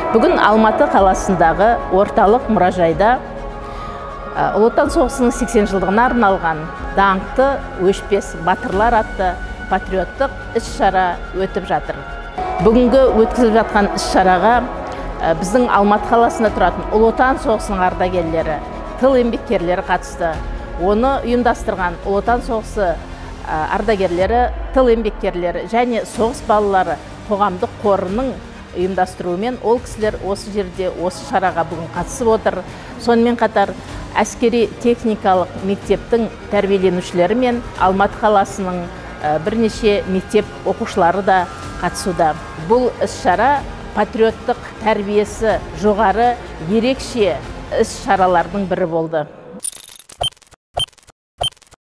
Бүгін Алматы қаласындағы орталық мұражайда Ұлы Отан соғысының 80 жылдығына арналған даңқты өшпес батырлар атты патриоттық іс-шара өтіп жатыр. Бүгінгі өткізіліп жатқан іс-шараға біздің Алматы қаласында тұратын Ұлы Отан соғысының ардагерлері, тыл еңбеккерлері қатысты. Оны ұйымдастырған Ұлы Отан соғысы ардагерлері, тыл еңбеккерлері және соғыс балалары қоғамдық қорының ұйымдастыруымен ол кісілер осы жерде осы шараға бүгін қатысып отыр. Сонымен қатар әскери техникалық мектептің тәрбиеленушілері мен Алматы қаласының бірнеше мектеп оқушылары да қатысуда. Бұл іс-шара патриоттық тәрбиесі жоғары ерекше іс-шаралардың бірі болды.